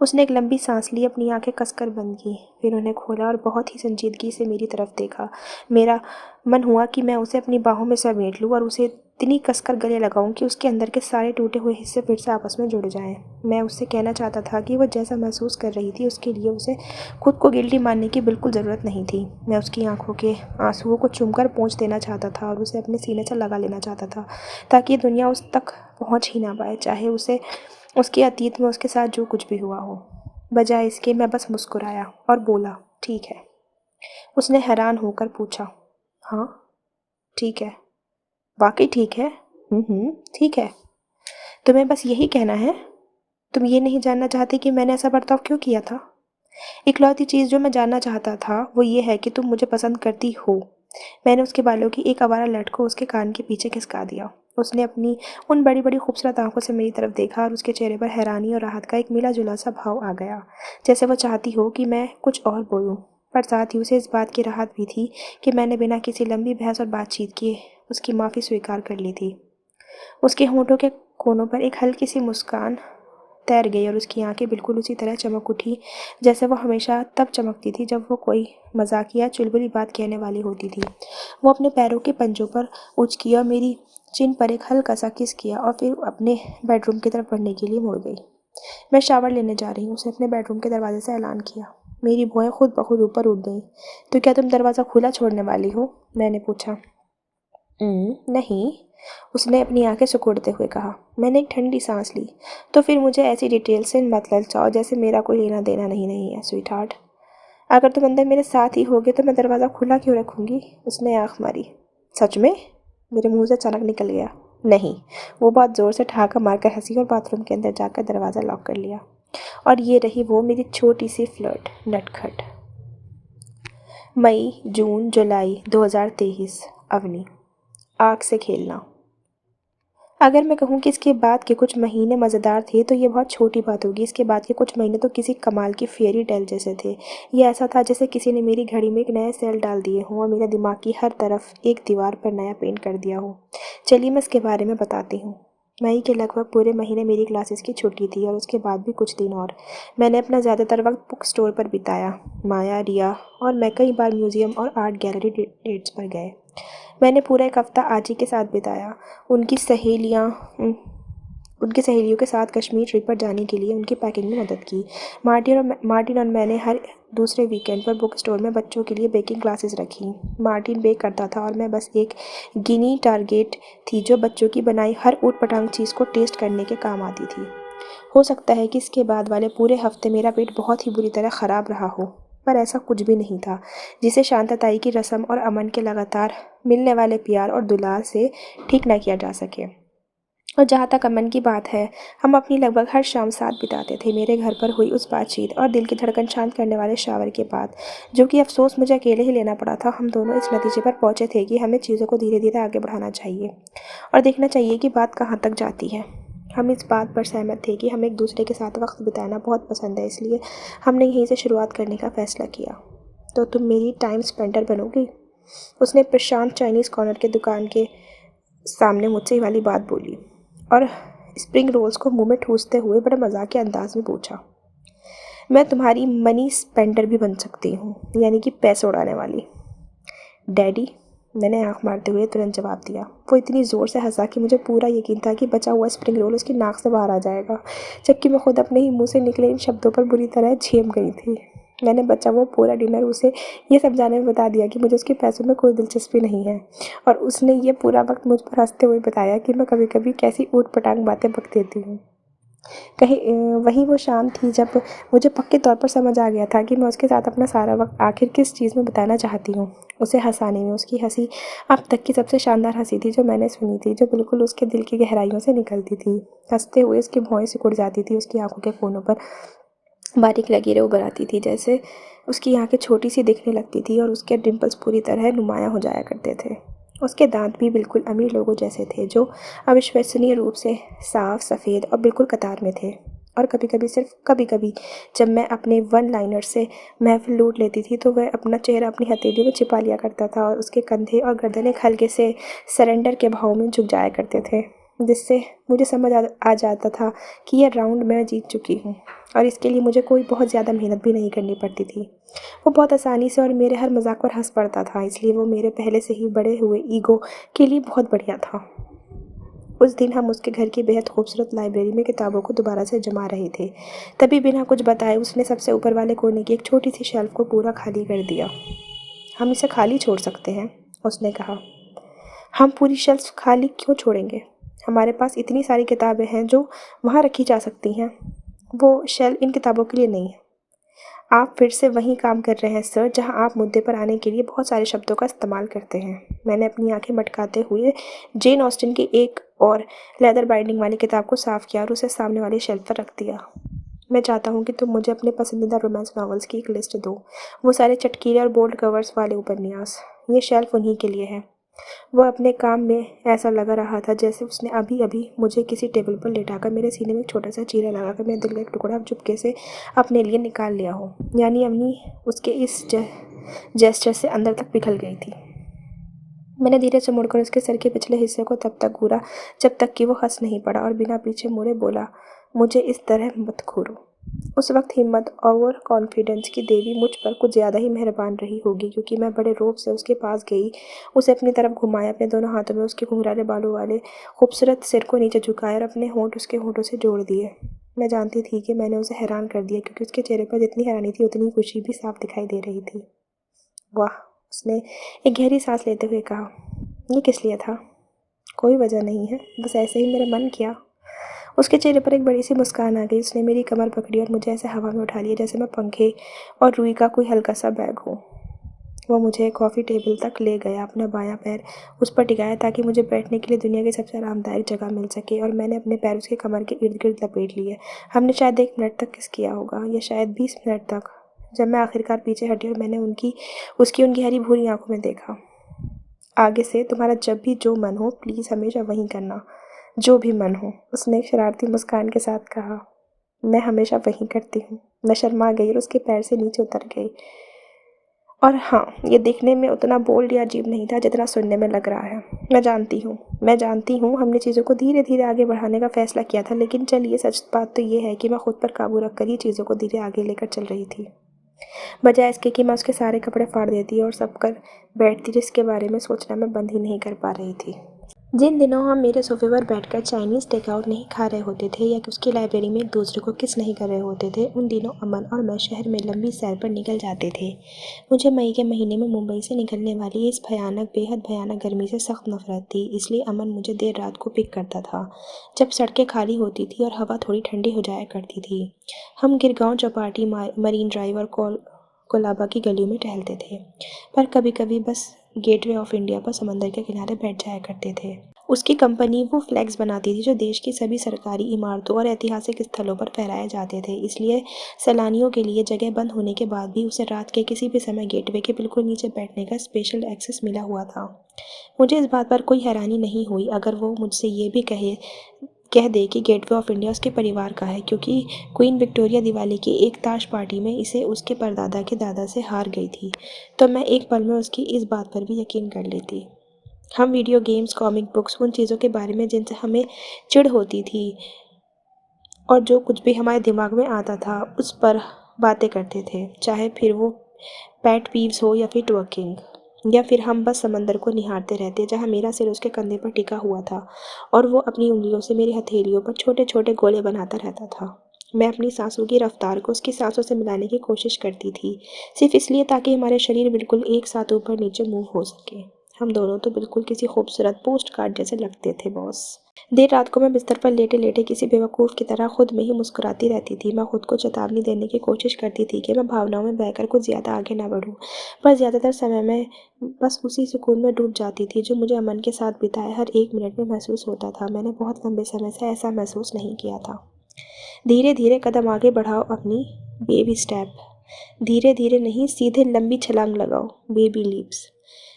उसने एक लंबी सांस ली, अपनी आंखें कसकर बंद की, फिर उन्हें खोला और बहुत ही संजीदगी से मेरी तरफ देखा। मेरा मन हुआ कि मैं उसे अपनी बाहों में समेट लूं और उसे इतनी कसकर गले लगाऊं कि उसके अंदर के सारे टूटे हुए हिस्से फिर से आपस में जुड़ जाएं। मैं उससे कहना चाहता था कि वह जैसा महसूस कर रही थी उसके लिए उसे खुद को गिल्टी मानने की बिल्कुल ज़रूरत नहीं थी। मैं उसकी आंखों के आंसुओं को चूमकर पोंछ देना चाहता था और उसे अपने सीने से लगा लेना चाहता था, ताकि दुनिया उस तक पहुँच ही ना पाए, चाहे उसे उसके अतीत में उसके साथ जो कुछ भी हुआ हो। बजाय इसके मैं बस मुस्कुराया और बोला, ठीक है। उसने हैरान होकर पूछा, हाँ ठीक है, वाकई ठीक है? ठीक है। तुम्हें बस यही कहना है? तुम ये नहीं जानना चाहती कि मैंने ऐसा बर्ताव क्यों किया था? इकलौती चीज़ जो मैं जानना चाहता था वो ये है कि तुम मुझे पसंद करती हो। मैंने उसके बालों की एक आवारा लट को उसके कान के पीछे खिसका दिया। उसने अपनी उन बड़ी बड़ी खूबसूरत आंखों से मेरी तरफ देखा और उसके चेहरे पर हैरानी और राहत का एक मिला जुला सा भाव आ गया, जैसे वो चाहती हो कि मैं कुछ और बोलूं। पर साथ ही उसे इस बात की राहत भी थी कि मैंने बिना किसी लंबी बहस और बातचीत किए उसकी माफ़ी स्वीकार कर ली थी। उसके होंठों के कोनों पर एक हल्की सी मुस्कान तैर गई और उसकी आंखें बिल्कुल उसी तरह चमक उठी जैसे वो हमेशा तब चमकती थी जब वो कोई मजाकिया चुलबुली बात कहने वाली होती थी। वो अपने पैरों के पंजों पर उचकी और मेरी चिन पर एक हल्का सा किस किया और फिर अपने बेडरूम की तरफ बढ़ने के लिए मुड़ गई। मैं शावर लेने जा रही हूँ, उसने अपने बेडरूम के दरवाजे से ऐलान किया। मेरी भौहें खुद ब खुद ऊपर उठ गईं। तो क्या तुम दरवाज़ा खुला छोड़ने वाली हो? मैंने पूछा। नहीं, उसने अपनी आंखें सिकुड़ते हुए कहा। मैंने एक ठंडी सांस ली। तो फिर मुझे ऐसी डिटेल से मत ललचाओ जैसे मेरा कोई लेना देना नहीं है स्वीट हार्ट। अगर तुम अंदर मेरे साथ ही होगे तो मैं दरवाज़ा खुला क्यों रखूँगी? उसने आँख मारी। सच में? मेरे मुंह से अचानक निकल गया। नहीं। वो बहुत ज़ोर से ठहाका मारकर हंसी और बाथरूम के अंदर जाकर दरवाज़ा लॉक कर लिया। और ये रही वो मेरी छोटी सी फ्लर्ट नटखट। मई, जून, जुलाई 2023। अवनी। आग से खेलना। अगर मैं कहूँ कि इसके बाद के कुछ महीने मज़ेदार थे तो ये बहुत छोटी बात होगी। इसके बाद के कुछ महीने तो किसी कमाल की फेयरी टेल जैसे थे। ये ऐसा था जैसे किसी ने मेरी घड़ी में एक नए सेल डाल दिए हों और मेरे दिमाग की हर तरफ एक दीवार पर नया पेंट कर दिया हो। चलिए मैं इसके बारे में बताती हूँ। मई के लगभग पूरे महीने मेरी क्लासेस की छुट्टी थी और उसके बाद भी कुछ दिन और। मैंने अपना ज़्यादातर वक्त बुक स्टोर पर बिताया। माया, रिया और मैं कई बार म्यूज़ियम और आर्ट गैलरी डेट्स पर गए। मैंने पूरा एक हफ्ता आजी के साथ बिताया। उनकी सहेलियाँ उनकी सहेलियों के साथ कश्मीर ट्रिप पर जाने के लिए उनकी पैकिंग में मदद की। मार्टिन और मैंने हर दूसरे वीकेंड पर बुक स्टोर में बच्चों के लिए बेकिंग क्लासेस रखी। मार्टिन बेक करता था और मैं बस एक गिनी टारगेट थी जो बच्चों की बनाई हर ऊट पटांग चीज़ को टेस्ट करने के काम आती थी। हो सकता है कि इसके बाद वाले पूरे हफ्ते मेरा पेट बहुत ही बुरी तरह ख़राब रहा हो, पर ऐसा कुछ भी नहीं था जिसे शांतताई की रस्म और अमन के लगातार मिलने वाले प्यार और दुलार से ठीक ना किया जा सके। और जहाँ तक अमन की बात है, हम अपनी लगभग हर शाम साथ बिताते थे। मेरे घर पर हुई उस बातचीत और दिल की धड़कन शांत करने वाले शावर के बाद, जो कि अफसोस मुझे अकेले ही लेना पड़ा था, हम दोनों इस नतीजे पर पहुँचे थे कि हमें चीज़ों को धीरे धीरे आगे बढ़ाना चाहिए और देखना चाहिए कि बात कहाँ तक जाती है। हम इस बात पर सहमत थे कि हमें एक दूसरे के साथ वक्त बिताना बहुत पसंद है, इसलिए हमने यहीं से शुरुआत करने का फ़ैसला किया। तो तुम मेरी टाइम स्पेंडर बनोगी? उसने प्रशांत चाइनीज़ कॉर्नर के दुकान के सामने मुझसे ये वाली बात बोली और स्प्रिंग रोल्स को मुंह में ठूसते हुए बड़े मजाक के अंदाज में पूछा। मैं तुम्हारी मनी स्पेंडर भी बन सकती हूँ, यानी कि पैसे उड़ाने वाली। डैडी, मैंने आंख मारते हुए तुरंत जवाब दिया। वो इतनी ज़ोर से हंसा कि मुझे पूरा यकीन था कि बचा हुआ स्प्रिंग रोल उसकी नाक से बाहर आ जाएगा, जबकि मैं खुद अपने ही मुंह से निकले इन शब्दों पर बुरी तरह झेम गई थी। मैंने बचा वो पूरा डिनर उसे ये समझाने में बता दिया कि मुझे उसके पैसों में कोई दिलचस्पी नहीं है, और उसने ये पूरा वक्त मुझ पर हंसते हुए बताया कि मैं कभी कभी कैसी ऊट पटांग बातें बक देती हूँ। वहीं वो शाम थी जब मुझे पक्के तौर पर समझ आ गया था कि मैं उसके साथ अपना सारा वक्त आखिर किस चीज़ में बिताना चाहती हूँ। उसे हंसाने में। उसकी हंसी अब तक की सबसे शानदार हंसी थी जो मैंने सुनी थी, जो बिल्कुल उसके दिल की गहराइयों से निकलती थी। हंसते हुए उसकी भौहें सिकुड़ जाती थी, उसकी आंखों के कोनों पर बारीक लकीरें उभर आती थी जैसे उसकी आंखें छोटी सी दिखने लगती थी और उसके डिम्पल्स पूरी तरह नुमायाँ हो जाया करते थे। उसके दांत भी बिल्कुल अमीर लोगों जैसे थे, जो अविश्वसनीय रूप से साफ, सफ़ेद और बिल्कुल कतार में थे। और कभी कभी, सिर्फ कभी कभी, जब मैं अपने वन लाइनर से महफिल लूट लेती थी तो वह अपना चेहरा अपनी हथेलियों में छिपा लिया करता था और उसके कंधे और गर्दन एक हल्के से सरेंडर के भाव में झुक जाया करते थे, जिससे मुझे समझ आ जाता था कि यह राउंड मैं जीत चुकी हूँ और इसके लिए मुझे कोई बहुत ज़्यादा मेहनत भी नहीं करनी पड़ती थी। वो बहुत आसानी से और मेरे हर मजाक पर हंस पड़ता था, इसलिए वो मेरे पहले से ही बड़े हुए ईगो के लिए बहुत बढ़िया था। उस दिन हम उसके घर की बेहद खूबसूरत लाइब्रेरी में किताबों को दोबारा से जमा रहे थे। तभी बिना कुछ बताए उसने सबसे ऊपर वाले कोने की एक छोटी सी शेल्फ को पूरा खाली कर दिया। हम इसे खाली छोड़ सकते हैं, उसने कहा। हम पूरी शेल्फ खाली क्यों छोड़ेंगे? हमारे पास इतनी सारी किताबें हैं जो वहाँ रखी जा सकती हैं। वो शेल्फ इन किताबों के लिए नहीं है। आप फिर से वही काम कर रहे हैं सर, जहां आप मुद्दे पर आने के लिए बहुत सारे शब्दों का इस्तेमाल करते हैं। मैंने अपनी आंखें मटकाते हुए जेन ऑस्टिन की एक और लेदर बाइंडिंग वाली किताब को साफ किया और उसे सामने वाली शेल्फ पर रख दिया। मैं चाहता हूँ कि तुम मुझे अपने पसंदीदा रोमांस नॉवेल्स की एक लिस्ट दो, वो सारे चटकीले और बोल्ड कवर्स वाले उपन्यास। ये शेल्फ उन्हीं के लिए है। वह अपने काम में ऐसा लगा रहा था जैसे उसने अभी अभी मुझे किसी टेबल पर लेटाकर मेरे सीने में एक छोटा सा चीरा लगाकर मेरे दिल का एक टुकड़ा चुपके से अपने लिए निकाल लिया हो। यानी अवनी उसके इस जेस्चर से अंदर तक पिघल गई थी। मैंने धीरे से मुड़कर उसके सर के पिछले हिस्से को तब तक घूरा जब तक कि वो हंस नहीं पड़ा और बिना पीछे मुड़े बोला, मुझे इस तरह मत घूरो। उस वक्त हिम्मत और कॉन्फिडेंस की देवी मुझ पर कुछ ज़्यादा ही मेहरबान रही होगी, क्योंकि मैं बड़े रौब से उसके पास गई, उसे अपनी तरफ घुमाया, अपने दोनों हाथों में उसके घुंघराले बालों वाले खूबसूरत सिर को नीचे झुकाया और अपने होंठ उसके होंठों से जोड़ दिए। मैं जानती थी कि मैंने उसे हैरान कर दिया, क्योंकि उसके चेहरे पर जितनी हैरानी थी उतनी खुशी भी साफ दिखाई दे रही थी। वाह, उसने एक गहरी सांस लेते हुए कहा। ये किस लिए था? कोई वजह नहीं है, बस ऐसे ही मेरा मन किया। उसके चेहरे पर एक बड़ी सी मुस्कान आ गई। उसने मेरी कमर पकड़ी और मुझे ऐसे हवा में उठा लिया जैसे मैं पंखे और रुई का कोई हल्का सा बैग हो। वो मुझे कॉफ़ी टेबल तक ले गया, अपना बायां पैर उस पर टिकाया ताकि मुझे बैठने के लिए दुनिया की सबसे आरामदायक जगह मिल सके, और मैंने अपने पैर उसके कमर के इर्द गिर्द लपेट लिए। हमने शायद 1 मिनट तक किस किया होगा, या शायद 20 मिनट तक। जब मैं आखिरकार पीछे हटी और मैंने उसकी उन गहरी भूरी आंखों में देखा। आगे से तुम्हारा जब भी जो मन हो प्लीज़ हमेशा वहीं करना, जो भी मन हो, उसने एक शरारती मुस्कान के साथ कहा। मैं हमेशा वहीं करती हूँ। मैं शर्मा गई और उसके पैर से नीचे उतर गई। और हाँ, ये दिखने में उतना बोल्ड या अजीब नहीं था जितना सुनने में लग रहा है। मैं जानती हूँ हमने चीज़ों को धीरे धीरे आगे बढ़ाने का फैसला किया था, लेकिन चलिए, सच बात तो ये है कि मैं खुद पर काबू रख कर ही चीज़ों को धीरे आगे लेकर चल रही थी, बजाय इसके कि मैं उसके सारे कपड़े फाड़ देती और सब कर बैठती, जिसके बारे में सोचना मैं बंद ही नहीं कर पा रही थी। जिन दिनों हम मेरे सोफे पर बैठकर चाइनीज़ टेकआउट नहीं खा रहे होते थे या कि उसकी लाइब्रेरी में एक दूसरे को किस नहीं कर रहे होते थे, उन दिनों अमन और मैं शहर में लंबी सैर पर निकल जाते थे। मुझे मई के महीने में मुंबई से निकलने वाली इस बेहद भयानक गर्मी से सख्त नफरत थी, इसलिए अमन मुझे देर रात को पिक करता था, जब सड़कें खाली होती थी और हवा थोड़ी ठंडी हो जाया करती थी। हम गिरगांव, चौपाटी, मरीन ड्राइव और कोलाबा की गलियों में टहलते थे, पर कभी कभी बस गेटवे ऑफ इंडिया पर समंदर के किनारे बैठ जाया करते थे। उसकी कंपनी वो फ्लैग्स बनाती थी जो देश की सभी सरकारी इमारतों और ऐतिहासिक स्थलों पर फहराए जाते थे, इसलिए सैलानियों के लिए जगह बंद होने के बाद भी उसे रात के किसी भी समय गेटवे के बिल्कुल नीचे बैठने का स्पेशल एक्सेस मिला हुआ था। मुझे इस बात पर कोई हैरानी नहीं हुई अगर वो मुझसे ये भी कह दे कि गेटवे ऑफ इंडिया उसके परिवार का है, क्योंकि क्वीन विक्टोरिया दिवाली की एक ताश पार्टी में इसे उसके परदादा के दादा से हार गई थी, तो मैं एक पल में उसकी इस बात पर भी यकीन कर लेती। हम वीडियो गेम्स, कॉमिक बुक्स, उन चीज़ों के बारे में जिनसे हमें चिढ़ होती थी और जो कुछ भी हमारे दिमाग में आता था उस पर बातें करते थे, चाहे फिर वो पैट पीव्स हो या फिर ट्वर्किंग, या फिर हम बस समंदर को निहारते रहते जहाँ मेरा सिर उसके कंधे पर टिका हुआ था और वो अपनी उंगलियों से मेरी हथेलियों पर छोटे छोटे गोले बनाता रहता था। मैं अपनी सांसों की रफ्तार को उसकी सांसों से मिलाने की कोशिश करती थी, सिर्फ इसलिए ताकि हमारे शरीर बिल्कुल एक साथ ऊपर नीचे मूव हो सके। हम दोनों तो बिल्कुल किसी खूबसूरत पोस्ट कार्ड जैसे लगते थे बॉस। देर रात को मैं बिस्तर पर लेटे लेटे किसी बेवकूफ़ की तरह खुद में ही मुस्कुराती रहती थी। मैं खुद को चेतावनी देने की कोशिश करती थी कि मैं भावनाओं में बहकर कुछ ज़्यादा आगे ना बढ़ूं, पर ज़्यादातर समय मैं बस उसी सुकून में डूब जाती थी जो मुझे अमन के साथ बिताए हर एक मिनट में महसूस होता था। मैंने बहुत लंबे समय से ऐसा महसूस नहीं किया था। धीरे धीरे कदम आगे बढ़ाओ, अपनी बेबी स्टेप। धीरे धीरे नहीं, सीधे लंबी छलांग लगाओ, बेबी लीप्स।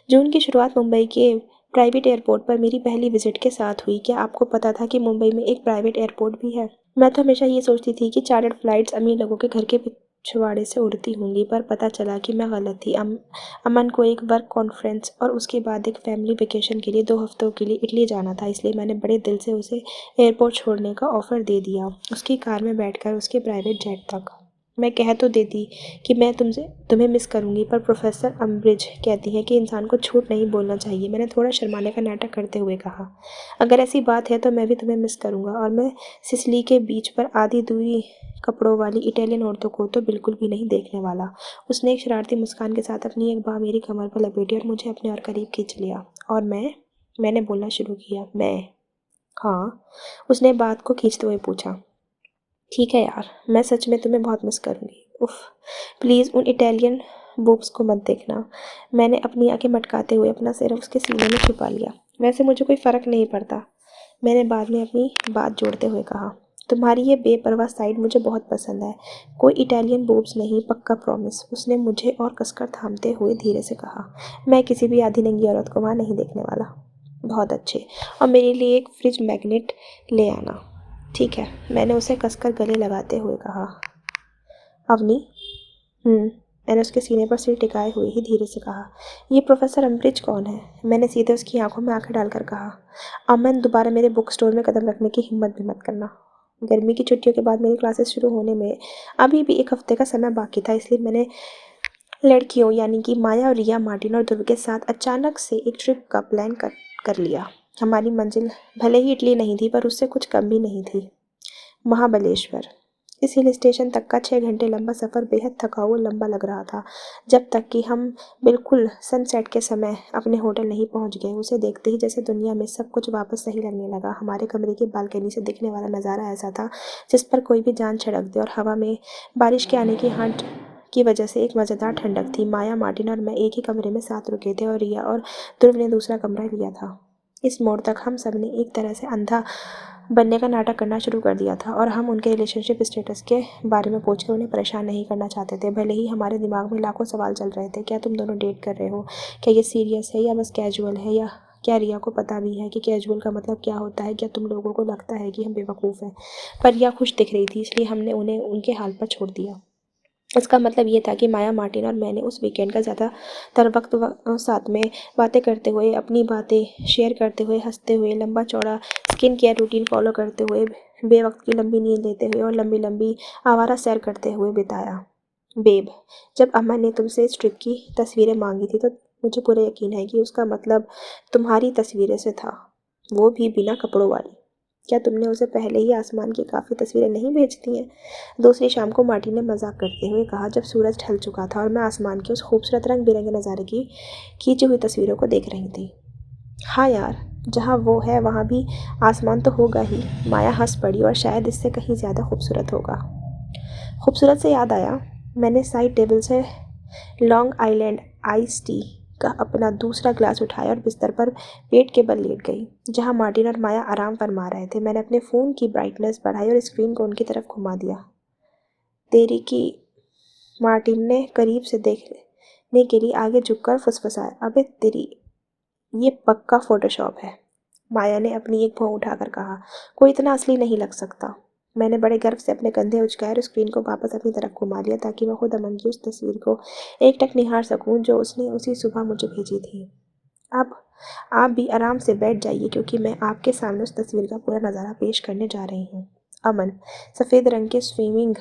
जून की शुरुआत मुंबई के प्राइवेट एयरपोर्ट पर मेरी पहली विजिट के साथ हुई। क्या आपको पता था कि मुंबई में एक प्राइवेट एयरपोर्ट भी है? मैं तो हमेशा ये सोचती थी कि चार्टर्ड फ्लाइट्स अमीर लोगों के घर के पिछवाड़े से उड़ती होंगी, पर पता चला कि मैं गलत थी। अमन को एक वर्क कॉन्फ्रेंस और उसके बाद एक फैमिली वेकेशन के लिए 2 हफ्तों के लिए इटली जाना था, इसलिए मैंने बड़े दिल से उसे एयरपोर्ट छोड़ने का ऑफ़र दे दिया, उसकी कार में बैठकर उसके प्राइवेट जेट तक। मैं कह तो देती कि मैं तुम्हें मिस करूंगी, पर प्रोफेसर अम्ब्रिज कहती हैं कि इंसान को झूठ नहीं बोलना चाहिए। मैंने थोड़ा शर्माने का नाटक करते हुए कहा, अगर ऐसी बात है तो मैं भी तुम्हें मिस करूंगा, और मैं सिसिली के बीच पर आधी दूरी कपड़ों वाली इटालियन औरतों को तो बिल्कुल भी नहीं देखने वाला। उसने एक शरारती मुस्कान के साथ अपनी एक बाह मेरी कमर पर लपेटी और मुझे अपने और करीब खींच लिया, और मैंने बोलना शुरू किया। हाँ, उसने बात को खींचते हुए पूछा। ठीक है यार, मैं सच में तुम्हें बहुत मिस करूँगी। उफ़, प्लीज़ उन इटालियन बूब्स को मत देखना। मैंने अपनी आंखें मटकाते हुए अपना सिर उसके सीने में छुपा लिया। वैसे मुझे कोई फ़र्क नहीं पड़ता, मैंने बाद में अपनी बात जोड़ते हुए कहा। तुम्हारी ये बेपरवाह साइड मुझे बहुत पसंद है। कोई इटालियन बूब्स नहीं, पक्का प्रॉमिस, उसने मुझे और कसकर थामते हुए धीरे से कहा। मैं किसी भी आधी नंगी औरत को वहाँ नहीं देखने वाला। बहुत अच्छे, और मेरे लिए एक फ्रिज मैग्नेट ले आना। ठीक है, मैंने उसे कसकर गले लगाते हुए कहा। अवनी? मैंने उसके सीने पर सिर टिकाए हुए ही धीरे से कहा। ये प्रोफेसर अम्ब्रिज कौन है? मैंने सीधे उसकी आंखों में आंखें डालकर कहा। अमन, दोबारा मेरे बुक स्टोर में कदम रखने की हिम्मत भी मत करना। गर्मी की छुट्टियों के बाद मेरी क्लासेस शुरू होने में अभी भी 1 हफ्ते का समय बाकी था, इसलिए मैंने लड़कियों यानी कि माया और रिया, मार्टिन और ध्रुव के साथ अचानक से एक ट्रिप का प्लान कर लिया। हमारी मंजिल भले ही इटली नहीं थी, पर उससे कुछ कम भी नहीं थी, महाबलेश्वर। इस हिल स्टेशन तक का 6 घंटे लंबा सफ़र बेहद थकाऊ और लंबा लग रहा था, जब तक कि हम बिल्कुल सनसेट के समय अपने होटल नहीं पहुंच गए। उसे देखते ही जैसे दुनिया में सब कुछ वापस सही लगने लगा। हमारे कमरे की बालकनी से दिखने वाला नज़ारा ऐसा था जिस पर कोई भी जान छिड़क दे, और हवा में बारिश के आने की हट की वजह से एक मज़ेदार ठंडक थी। माया, मार्टिन और मैं एक ही कमरे में साथ रुके थे, और रिया और ध्रुव ने दूसरा कमरा लिया था। इस मोड़ तक हम सब ने एक तरह से अंधा बनने का नाटक करना शुरू कर दिया था, और हम उनके रिलेशनशिप स्टेटस के बारे में पूछकर उन्हें परेशान नहीं करना चाहते थे। भले ही हमारे दिमाग में लाखों सवाल चल रहे थे। क्या तुम दोनों डेट कर रहे हो? क्या ये सीरियस है या बस कैजुअल है? या क्या रिया को पता भी है कि कैजुअल का मतलब क्या होता है? क्या तुम लोगों को लगता है कि हम बेवकूफ़ हैं? पर रिया खुश दिख रही थी, इसलिए हमने उन्हें उनके हाल पर छोड़ दिया। इसका मतलब ये था कि माया, मार्टिन और मैंने उस वीकेंड का ज़्यादातर वक्त साथ में बातें करते हुए, अपनी बातें शेयर करते हुए, हंसते हुए, लंबा चौड़ा स्किन केयर रूटीन फॉलो करते हुए, बेवक्त की लंबी नींद लेते हुए और लंबी लंबी आवारा सैर करते हुए बिताया। बेब, जब अम्मा ने तुमसे इस ट्रिप की तस्वीरें मांगी थी, तो मुझे पूरा यकीन है कि उसका मतलब तुम्हारी तस्वीरें से था, वो भी बिना कपड़ों वाली। क्या तुमने उसे पहले ही आसमान की काफ़ी तस्वीरें नहीं भेज दी हैं? दूसरी शाम को मार्टिन ने मजाक करते हुए कहा, जब सूरज ढल चुका था और मैं आसमान के उस खूबसूरत रंग बिरंगे नज़ारे की खींची हुई तस्वीरों को देख रही थी। हाँ यार, जहाँ वो है वहाँ भी आसमान तो होगा ही। माया हंस पड़ी, और शायद इससे कहीं ज़्यादा खूबसूरत होगा। खूबसूरत से याद आया, मैंने साइड टेबल से लॉन्ग आइलैंड आइस टी का अपना दूसरा ग्लास उठाया और बिस्तर पर पेट के बल लेट गई, जहाँ मार्टिन और माया आराम फरमा रहे थे। मैंने अपने फ़ोन की ब्राइटनेस बढ़ाई और स्क्रीन को उनकी तरफ घुमा दिया। तेरी की, मार्टिन ने करीब से देखने के लिए आगे झुककर फुसफुसाया। अबे तेरी, ये पक्का फोटोशॉप है, माया ने अपनी एक भौं उठाकर कहा। कोई इतना असली नहीं लग सकता। मैंने बड़े गर्व से अपने कंधे उचकाए और स्क्रीन को वापस अपनी तरफ घुमा लिया, ताकि मैं खुद अमन की उस तस्वीर को एकटक निहार सकूं जो उसने उसी सुबह मुझे भेजी थी। अब आप भी आराम से बैठ जाइए, क्योंकि मैं आपके सामने उस तस्वीर का पूरा नज़ारा पेश करने जा रही हूँ। अमन सफ़ेद रंग के स्विमिंग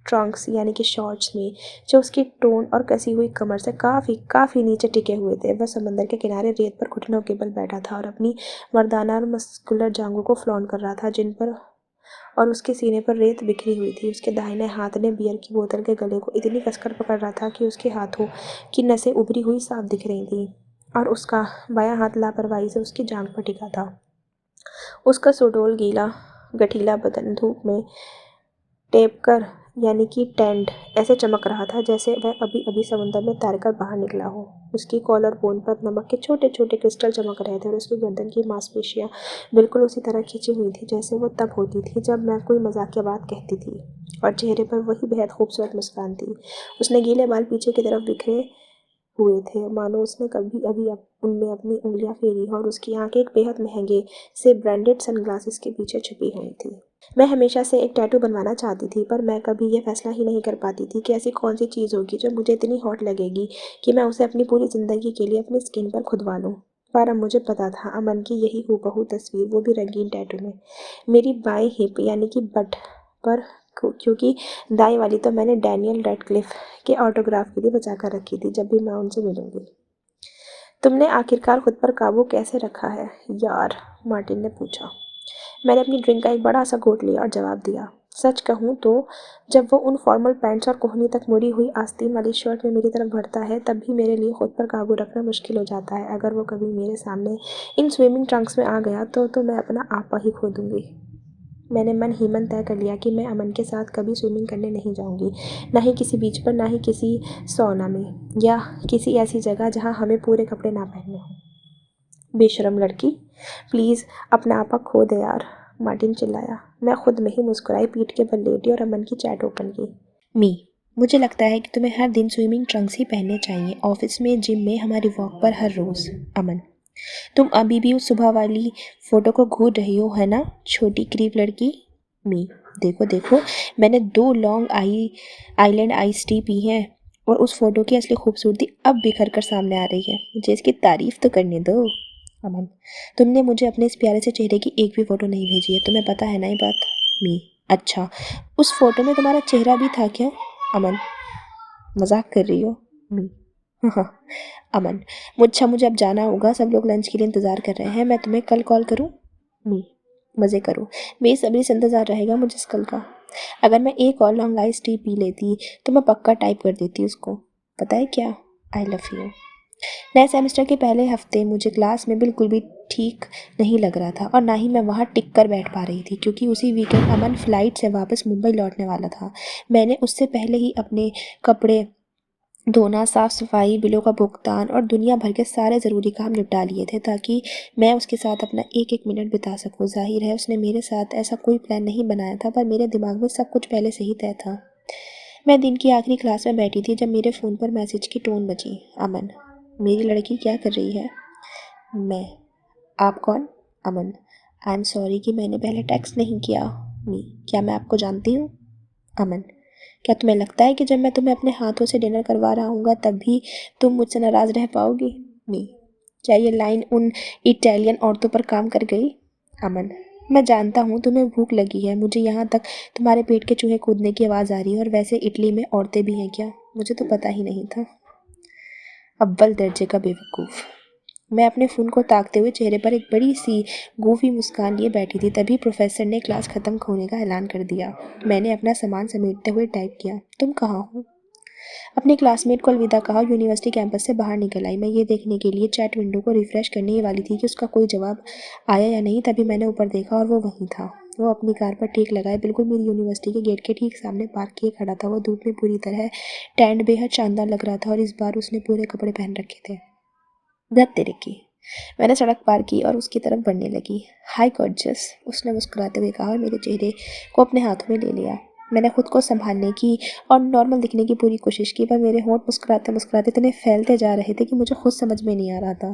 ट्रंक्स यानी कि शॉर्ट्स में, जो उसकी टोन और कसी हुई कमर से काफ़ी नीचे टिके हुए थे। वह समंदर के किनारे रेत पर घुटनों के बल बैठा था और अपनी मर्दाना और मस्कुलर जांघों को फ्लॉन्ट कर रहा था, जिन पर और उसके सीने पर रेत बिखरी हुई थी। उसके दाहिने हाथ ने बियर की बोतल के गले को इतनी कसकर पकड़ रहा था कि उसके हाथों की नसें उभरी हुई साफ दिख रही थी, और उसका बायां हाथ लापरवाही से उसकी जांघ पर टिका था। उसका सुडौल गीला गठीला बदन धूप में टेपकर यानी कि टेंट ऐसे चमक रहा था जैसे वह अभी अभी समुद्र में तैरकर बाहर निकला हो। उसकी कॉलर बोन पर नमक के छोटे छोटे क्रिस्टल चमक रहे थे, और उसकी गर्दन की मांसपेशियां बिल्कुल उसी तरह खिंची हुई थी जैसे वो तब होती थी जब मैं कोई मजाकिया बात कहती थी, और चेहरे पर वही बेहद खूबसूरत मुस्कान थी। उसने गीले बाल पीछे की तरफ बिखरे हुए थे, मानो उसने कभी अभी उनमें अपनी उंगलियां फेरी हो, और उसकी आंखें एक बेहद महंगे से ब्रांडेड सनग्लासेस के पीछे छुपी हुई थी। मैं हमेशा से एक टैटू बनवाना चाहती थी, पर मैं कभी ये फैसला ही नहीं कर पाती थी कि ऐसी कौन सी चीज़ होगी जो मुझे इतनी हॉट लगेगी कि मैं उसे अपनी पूरी ज़िंदगी के लिए अपनी स्किन पर खुदवा लूँ। पर अब मुझे पता था, अमन की यही हूबहू तस्वीर, वो भी रंगीन टैटू में, मेरी बाएं हिप यानी कि बट पर, क्योंकि दाई वाली तो मैंने डैनियल रेडक्लिफ के ऑटोग्राफ के लिए बचा कर रखी थी, जब भी मैं उनसे मिलूंगी। तुमने आखिरकार खुद पर काबू कैसे रखा है यार? मार्टिन ने पूछा। मैंने अपनी ड्रिंक का एक बड़ा सा घोट लिया और जवाब दिया, सच कहूँ तो जब वो उन फॉर्मल पैंट्स और कोहनी तक मुड़ी हुई आस्तीन वाली शर्ट में मेरी तरफ बढ़ता है, तब भी मेरे लिए खुद पर काबू रखना मुश्किल हो जाता है। अगर वो कभी मेरे सामने इन स्विमिंग ट्रंक्स में आ गया तो मैं अपना आपा ही खो दूंगी। मैंने मन ही मन तय कर लिया कि मैं अमन के साथ कभी स्विमिंग करने नहीं जाऊंगी, ना ही किसी बीच पर, ना ही किसी सौना में, या किसी ऐसी जगह जहां हमें पूरे कपड़े ना पहनने हों। बेशरम लड़की, प्लीज़ अपना आपा खो दे यार, मार्टिन चिल्लाया। मैं खुद में ही मुस्कुराई, पीठ के बल लेटी और अमन की चैट ओपन की। मी, मुझे लगता है कि तुम्हें हर दिन स्विमिंग ट्रंक्स ही पहनने चाहिए, ऑफिस में, जिम में, हमारी वॉक पर, हर रोज़। अमन, तुम अभी भी उस सुबह वाली फ़ोटो को घूर रही हो, है ना, छोटी क्रीप लड़की? मी, देखो देखो, मैंने 2 long island ice tea P हैं, और उस फोटो की असली खूबसूरती अब बिखर कर सामने आ रही है। मुझे इसकी तारीफ तो करने दो। अमन, तुमने मुझे अपने इस प्यारे से चेहरे की एक भी फ़ोटो नहीं भेजी है, तुम्हें पता है ना ये बात? मी, अच्छा, उस फोटो में तुम्हारा चेहरा भी था क्या? अमन, मजाक कर रही हो? मी, हाँ। अमन, अच्छा मुझे अब जाना होगा, सब लोग लंच के लिए इंतज़ार कर रहे हैं, मैं तुम्हें कल कॉल करूँ? मी, मज़े करो, बेसब्री से इंतज़ार रहेगा मुझे इस कल का। अगर मैं एक और लॉन्ग आइस टी पी लेती तो मैं पक्का टाइप कर देती उसको। पता है क्या, आई लव यू। नए सेमेस्टर के पहले हफ्ते मुझे क्लास में बिल्कुल भी ठीक नहीं लग रहा था और ना ही मैं वहाँ टिक कर बैठ पा रही थी, क्योंकि उसी वीकेंड अमन फ़्लाइट से वापस मुंबई लौटने वाला था। मैंने उससे पहले ही अपने कपड़े धोना, साफ़ सफाई, बिलों का भुगतान और दुनिया भर के सारे ज़रूरी काम निपटा लिए थे, ताकि मैं उसके साथ अपना एक एक मिनट बिता सकूं। जाहिर है उसने मेरे साथ ऐसा कोई प्लान नहीं बनाया था, पर मेरे दिमाग में सब कुछ पहले से ही तय था। मैं दिन की आखिरी क्लास में बैठी थी जब मेरे फ़ोन पर मैसेज की टोन बजी। अमन, मेरी लड़की क्या कर रही है? मैं, आप कौन? अमन, आई एम सॉरी कि मैंने पहले टेक्स्ट नहीं किया। मी, क्या मैं आपको जानती हूँ? अमन, क्या तुम्हें लगता है कि जब मैं तुम्हें अपने हाथों से डिनर करवा रहा हूँगा तब भी तुम मुझसे नाराज़ रह पाओगी? मी, क्या ये लाइन उन इटालियन औरतों पर काम कर गई? अमन, मैं जानता हूँ तुम्हें भूख लगी है, मुझे यहाँ तक तुम्हारे पेट के चूहे कूदने की आवाज़ आ रही है, और वैसे इटली में औरतें भी हैं क्या? मुझे तो पता ही नहीं था। अव्वल दर्जे का बेवकूफ़। मैं अपने फ़ोन को ताकते हुए चेहरे पर एक बड़ी सी गोफी मुस्कान लिए बैठी थी, तभी प्रोफेसर ने क्लास ख़त्म होने का ऐलान कर दिया। मैंने अपना सामान समेटते हुए टाइप किया, तुम कहाँ हो? अपने क्लासमेट को अलविदा कहा, यूनिवर्सिटी कैंपस से बाहर निकल आई। मैं ये देखने के लिए चैट विंडो को रिफ्रेश करने ही वाली थी कि उसका कोई जवाब आया या नहीं, तभी मैंने ऊपर देखा और वो वहीं था। वो अपनी कार पर टेक लगाए बिल्कुल मेरी यूनिवर्सिटी के गेट के ठीक सामने पार्क किए खड़ा था। वो धूप में पूरी तरह टैंड बेहद शानदार लग रहा था, और इस बार उसने पूरे कपड़े पहन रखे थे। धत तेरे की। मैंने सड़क पार की और उसकी तरफ बढ़ने लगी। हाय गॉर्जियस, उसने मुस्कुराते हुए कहा और मेरे चेहरे को अपने हाथों में ले लिया। मैंने खुद को संभालने की और नॉर्मल दिखने की पूरी कोशिश की, पर मेरे होंठ मुस्कुराते मुस्कुराते इतने फैलते जा रहे थे कि मुझे खुद समझ में नहीं आ रहा था।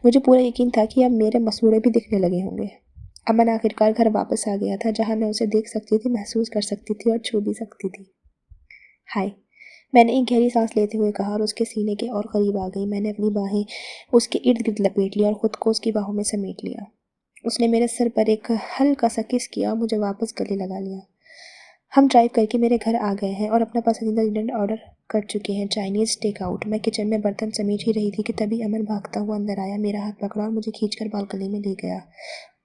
मुझे पूरा यकीन था कि अब मेरे मसूड़े भी दिखने लगे होंगे। अमन आखिरकार घर वापस आ गया था, जहाँ मैं उसे देख सकती थी, महसूस कर सकती थी और छू भी सकती थी। हाय, मैंने एक गहरी सांस लेते हुए कहा और उसके सीने के और करीब आ गई। मैंने अपनी बाहें उसके इर्द गिर्द लपेट लिया और खुद को उसकी बाहों में समेट लिया। उसने मेरे सिर पर एक हल्का सा किस किया और मुझे वापस गले लगा लिया। हम ड्राइव करके मेरे घर आ गए हैं और अपना पसंदीदा डिनर ऑर्डर कर चुके हैं, चाइनीज़ टेक आउट। मैं किचन में बर्तन समेट ही रही थी कि तभी अमन भागता हुआ अंदर आया, मेरा हाथ पकड़ा और मुझे खींचकर बालकनी में ले गया।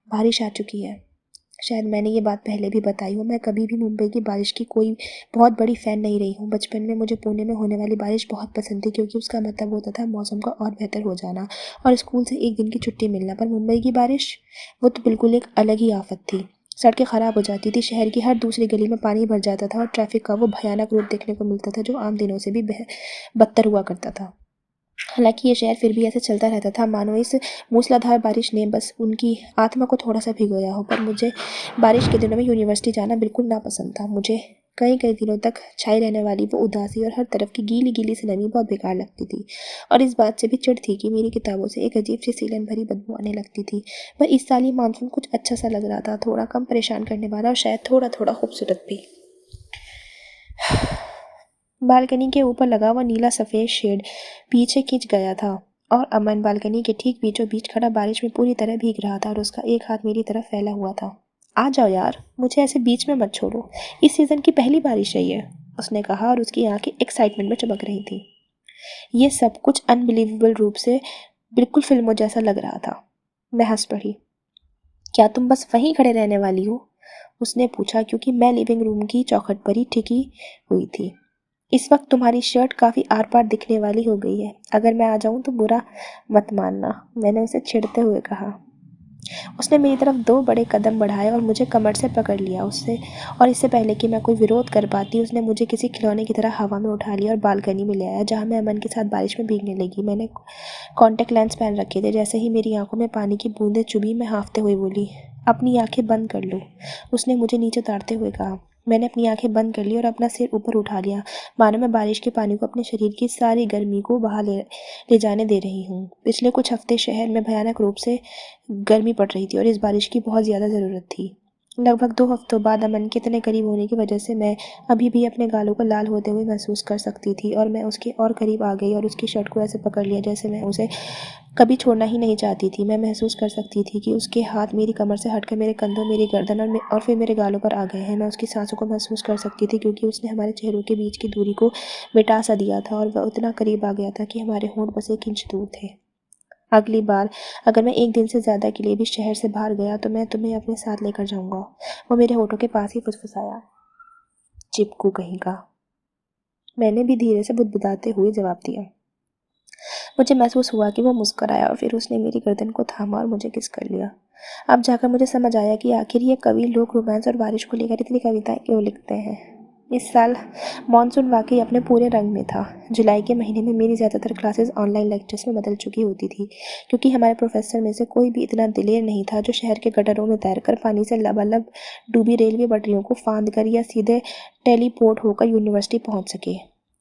बारिश आ चुकी है। शायद मैंने ये बात पहले भी बताई हो, मैं कभी भी मुंबई की बारिश की कोई बहुत बड़ी फ़ैन नहीं रही हूँ। बचपन में मुझे पुणे में होने वाली बारिश बहुत पसंद थी, क्योंकि उसका मतलब होता था मौसम का और बेहतर हो जाना और स्कूल से एक दिन की छुट्टी मिलना। पर मुंबई की बारिश, वो तो बिल्कुल एक अलग ही आफत थी। सड़कें ख़राब हो जाती थी, शहर की हर दूसरी गली में पानी भर जाता था और ट्रैफिक का वो भयानक रूप देखने को मिलता था जो आम दिनों से भी बदतर हुआ करता था। हालांकि ये शहर फिर भी ऐसे चलता रहता था मानो इस मूसलाधार बारिश ने बस उनकी आत्मा को थोड़ा सा भिगोया हो। पर मुझे बारिश के दिनों में यूनिवर्सिटी जाना बिल्कुल नापसंद था। मुझे कई कई दिनों तक छाई रहने वाली वो उदासी और हर तरफ की गीली गीली सी नमी बहुत बेकार लगती थी, और इस बात से भी चिढ़ थी कि मेरी किताबों से एक अजीब सी सीलन भरी बदबू आने लगती थी। पर इस साल ये मानसून कुछ अच्छा सा लग रहा था, थोड़ा कम परेशान करने वाला और शायद थोड़ा थोड़ा खूबसूरत भी। बालकनी के ऊपर लगा हुआ नीला सफ़ेद शेड पीछे खिंच गया था, और अमन बालकनी के ठीक बीचों बीच खड़ा बारिश में पूरी तरह भीग रहा था और उसका एक हाथ मेरी तरफ फैला हुआ था। आ जाओ यार, मुझे ऐसे बीच में मत छोड़ो, इस सीज़न की पहली बारिश है ये, उसने कहा और उसकी आंखें एक्साइटमेंट में चमक रही थी। ये सब कुछ अनबिलीवेबल रूप से बिल्कुल फिल्मों जैसा लग रहा था। मैं हंस पड़ी। क्या तुम बस वहीं खड़े रहने वाली हो? उसने पूछा, क्योंकि मैं लिविंग रूम की चौखट पर ही टिकी हुई थी। इस वक्त तुम्हारी शर्ट काफ़ी आर पार दिखने वाली हो गई है, अगर मैं आ जाऊं तो बुरा मत मानना, मैंने उसे छेड़ते हुए कहा। उसने मेरी तरफ दो बड़े कदम बढ़ाए और मुझे कमर से पकड़ लिया उससे, और इससे पहले कि मैं कोई विरोध कर पाती उसने मुझे किसी खिलौने की तरह हवा में उठा लिया और बालकनी में ले आया, जहाँ मैं अमन के साथ बारिश में भीगने लगी। मैंने कॉन्टेक्ट लेंस पहन रखे थे। जैसे ही मेरी आंखों में पानी की बूंदें चुभी, मैं हाँफते हुए बोली, अपनी आंखें बंद कर लो, उसने मुझे नीचे उतारते हुए कहा। मैंने अपनी आंखें बंद कर ली और अपना सिर ऊपर उठा लिया, मानो मैं बारिश के पानी को अपने शरीर की सारी गर्मी को बहा ले जाने दे रही हूँ। पिछले कुछ हफ्ते शहर में भयानक रूप से गर्मी पड़ रही थी और इस बारिश की बहुत ज़्यादा ज़रूरत थी। लगभग 2 हफ्तों बाद अमन के इतने करीब होने की वजह से मैं अभी भी अपने गालों को लाल होते हुए महसूस कर सकती थी और मैं उसके और करीब आ गई और उसकी शर्ट को ऐसे पकड़ लिया जैसे मैं उसे कभी छोड़ना ही नहीं चाहती थी। मैं महसूस कर सकती थी कि उसके हाथ मेरी कमर से हटकर मेरे कंधों, मेरी गर्दन और फिर मेरे गालों पर आ गए हैं। मैं उसकी सांसों को महसूस कर सकती थी क्योंकि उसने हमारे चेहरों के बीच की दूरी को मिटा सा दिया था और वह उतना करीब आ गया था कि हमारे होंठ बस 1 इंच दूर थे। अगली बार अगर मैं 1 दिन से ज़्यादा के लिए भी शहर से बाहर गया तो मैं तुम्हें अपने साथ लेकर जाऊँगा। वो मेरे होठों के पास ही फुसफुसाया। चिपकू कहीं का। मैंने भी धीरे से बुदबुदाते हुए जवाब दिया। मुझे महसूस हुआ कि वो मुस्कुराया और फिर उसने मेरी गर्दन को थामा और मुझे किस कर लिया। अब जाकर मुझे समझ आया कि आखिर ये कवि लोग रोमांस और बारिश को लेकर इतनी कविताएं क्यों लिखते हैं। इस साल मानसून वाकई अपने पूरे रंग में था। जुलाई के महीने में मेरी ज़्यादातर क्लासेस ऑनलाइन लेक्चर्स में बदल चुकी होती थी क्योंकि हमारे प्रोफेसर में से कोई भी इतना दिलेर नहीं था जो शहर के गटरों में तैरकर पानी से लबालब डूबी रेलवे पटरियों को फांद कर या सीधे टेलीपोर्ट होकर यूनिवर्सिटी पहुंच सके।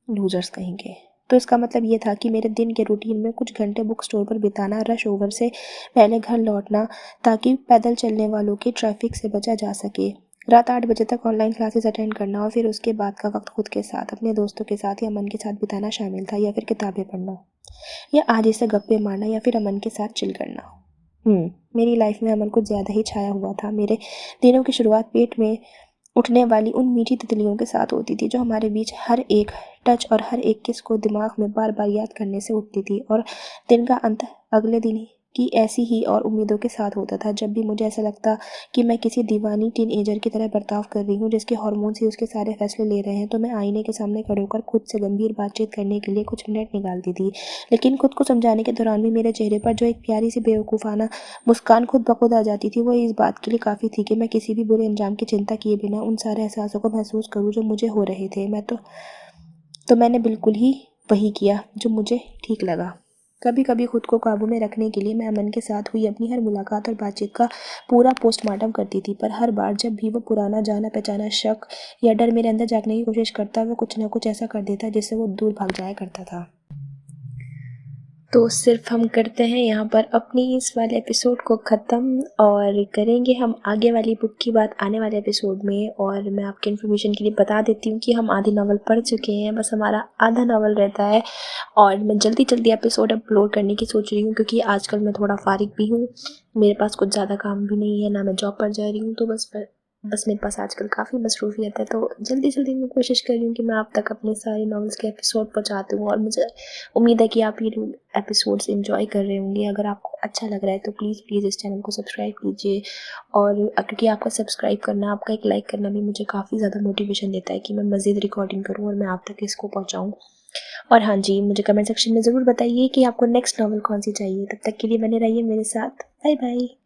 लूजर्स कहीं के। तो इसका मतलब ये था कि मेरे दिन के रूटीन में कुछ घंटे बुक स्टोर पर बिताना, रश ओवर से पहले घर लौटना ताकि पैदल चलने वालों के ट्रैफिक से बचा जा सके, रात 8 बजे तक ऑनलाइन क्लासेस अटेंड करना और फिर उसके बाद का वक्त खुद के साथ, अपने दोस्तों के साथ या अमन के साथ बिताना शामिल था, या फिर किताबें पढ़ना या आज से गप्पे मारना या फिर अमन के साथ चिल करना। मेरी लाइफ में अमन कुछ ज़्यादा ही छाया हुआ था। मेरे दिनों की शुरुआत पेट में उठने वाली उन मीठी तितलियों के साथ होती थी जो हमारे बीच हर एक टच और हर एक किस को दिमाग में बार बार याद करने से उठती थी, और दिन का अंत अगले दिन की ऐसी ही और उम्मीदों के साथ होता था जब भी मुझे ऐसा लगता कि मैं किसी दीवानी टीनएजर की तरह बर्ताव कर रही हूँ जिसके हार्मोन्स ही उसके सारे फैसले ले रहे हैं, तो मैं आईने के सामने खड़े होकर खुद से गंभीर बातचीत करने के लिए कुछ मिनट निकालती थी। लेकिन खुद को समझाने के दौरान भी मेरे चेहरे पर जो एक प्यारी सी बेवकूफ़ाना मुस्कान खुद ब खुद आ जाती थी, वो इस बात के लिए काफ़ी थी कि मैं किसी भी बुरे अंजाम की चिंता किए बिना उन सारे एहसासों को महसूस करूँ जो मुझे हो रहे थे। मैंने बिल्कुल ही वही किया जो मुझे ठीक लगा। कभी कभी खुद को काबू में रखने के लिए मैं अमन के साथ हुई अपनी हर मुलाकात और बातचीत का पूरा पोस्टमार्टम करती थी, पर हर बार जब भी वो पुराना जाना पहचाना शक या डर मेरे अंदर जागने की कोशिश करता, वो कुछ ना कुछ ऐसा कर देता जिससे वो दूर भाग जाया करता था। तो सिर्फ हम करते हैं यहाँ पर अपनी इस वाले एपिसोड को ख़त्म, और करेंगे हम आगे वाली बुक की बात आने वाले एपिसोड में। और मैं आपके इन्फॉर्मेशन के लिए बता देती हूँ कि हम आधी नावल पढ़ चुके हैं, बस हमारा आधा नावल रहता है। और मैं जल्दी जल्दी एपिसोड अपलोड करने की सोच रही हूँ क्योंकि आजकल मैं थोड़ा फारिग भी हूँ, मेरे पास कुछ ज़्यादा काम भी नहीं है, ना मैं जॉब पर जा रही हूँ, तो बस मेरे पास आजकल काफ़ी मसरूफियत है। तो जल्दी जल्दी मैं कोशिश कर रही हूँ कि मैं आप तक अपने सारे नॉवेल्स के एपिसोड पहुँचाती हूँ, और मुझे उम्मीद है कि आप ये एपिसोड्स एंजॉय कर रहे होंगे। अगर आपको अच्छा लग रहा है तो प्लीज़ इस चैनल को सब्सक्राइब कीजिए, और क्योंकि आपका सब्सक्राइब करना, आपका एक लाइक करना भी मुझे काफ़ी ज़्यादा मोटिवेशन देता है कि मैं मज़ीद रिकॉर्डिंग करूँ और मैं आप तक इसको पहुँचाऊँ। और हाँ जी, मुझे कमेंट सेक्शन में ज़रूर बताइए कि आपको नेक्स्ट नॉवल कौन सी चाहिए। तब तक के लिए बने रहिए मेरे साथ। Bye bye.